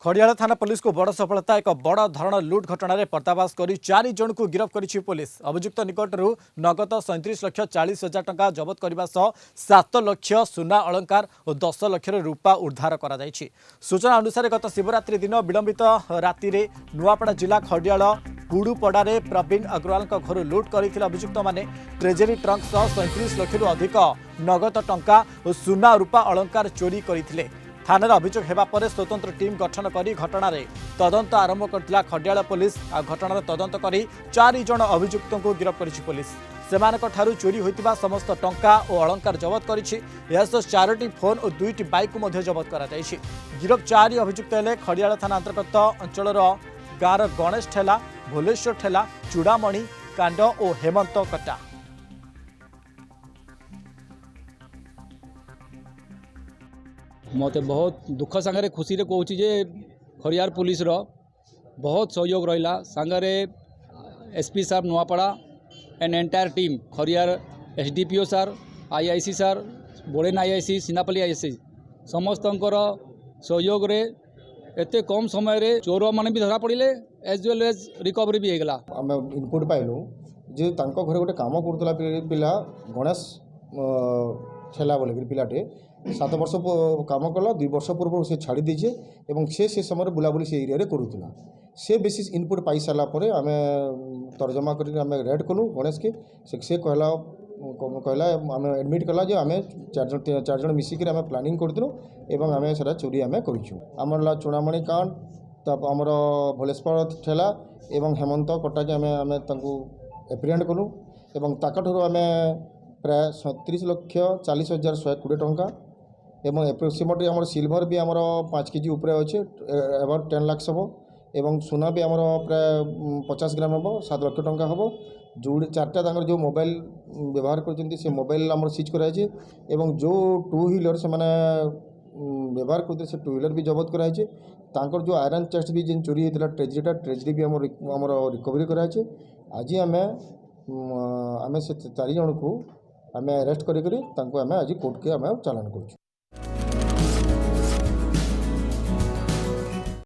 खड़ियाल थाना पुलिस को बड़ सफलता। एक बड़ धरण लुट घटना रे पर्दाफाश कर 4 जन को गिरफ्त करिछि पुलिस। अभियुक्त निकटरू नगद 37,40,000 टंका जबत करने सह 7 लाख सुना अलंकार और 10 लाख रूपा उद्धार करा जायछि। सूचना अनुसार गत शिवरात्रि दिन विलंबित राति रे नुआपड़ा जिला खड़ियाल गुड़ुपड़े प्रवीण अग्रवाल घर लुट करते अभियुक्त माने ट्रेजरी ट्रंक सह 37 लाख अधिक नगद टंका और सुना रूपा अलंकार चोरी करते। थाना अभियोग हेबा परे स्वतंत्र टीम गठन कर घटना तदंत आरंभ करथिला खड़ियाल पुलिस। आ घटनार तदंत कर 4 जन अभियुक्त को गिरफ्त करिछि पुलिस। सेमानक ठारू चोरी होइतिबा समस्त टंका और अलंकार जबत करिछि। एसो 4टी फोन और 2टी बाइक को मध्य जबत करा जायछि। गिरफ 4 अभियुक्त हेले खड़ियाल थाना अंतर्गत अंचलर गाँर गणेश ठेला, भोलेश्वर ठेला, चूड़ामणि कांड और हेमंत कटा। मत बहुत दुख सांगे खुशी कहूँ जे खड़ियाल पुलिस रो बहुत सहयोग रहा सांगे एसपी साहब Nuapada and entire team Khadiyal SDPO सार आईआईसी सार बोड़ेन आईआईसी सिनापल्ली आईआईसी समस्त सहयोग रे एते कम समय रे चोर माने भी धरा पड़े एज वेल एज रिकवरी भी होगा। आम इनपुट पाइलु जे तांको घरे गोटे काम करुला पिला गणेश ठेला बोल पिलाटे 7 वर्ष काम कला 2 वर्ष पूर्व से छाड़ी दीचे एवं से समय बुलाबुली से एरिया करूला। से बेसिस इनपुट पाई सारा पर आम तर्जमा कर रेड कलु गणेश के से कहला आम एडमिट कला आम 4 जन मिसिक आम प्लानिंग करूँ एवं आम से चोरी आम करमर चूड़ामणि कांड तब आमर भोलेश्वर ठेला एवं हेमंत कटा के आम एप्रिहेंड कलु एवं ताकठू आम प्राय 37,40,120 टंका एवं एप्रोक्सीमेटली आम सिल्वर भी आमर 5 केजी उपरे अच्छे अबाउट 10 लाख हम एवं सुना भी आमर प्राय 50 ग्राम हम 7 लाख टंका हम जो 4टा जो मोबाइल व्यवहार कर मोबाइल आम सीज कराई एवं जो 2 व्हीलर से व्यवहार करते से 2 व्हीलर भी जबत कराई। तांकर जो आयरन चेस्ट भी जिन चोरी होता ट्रेजरी भी आम रिकवरी कराई। आज आम से 4 जन को आम अरेस्ट करी आज कोर्ट के आम चालान कर।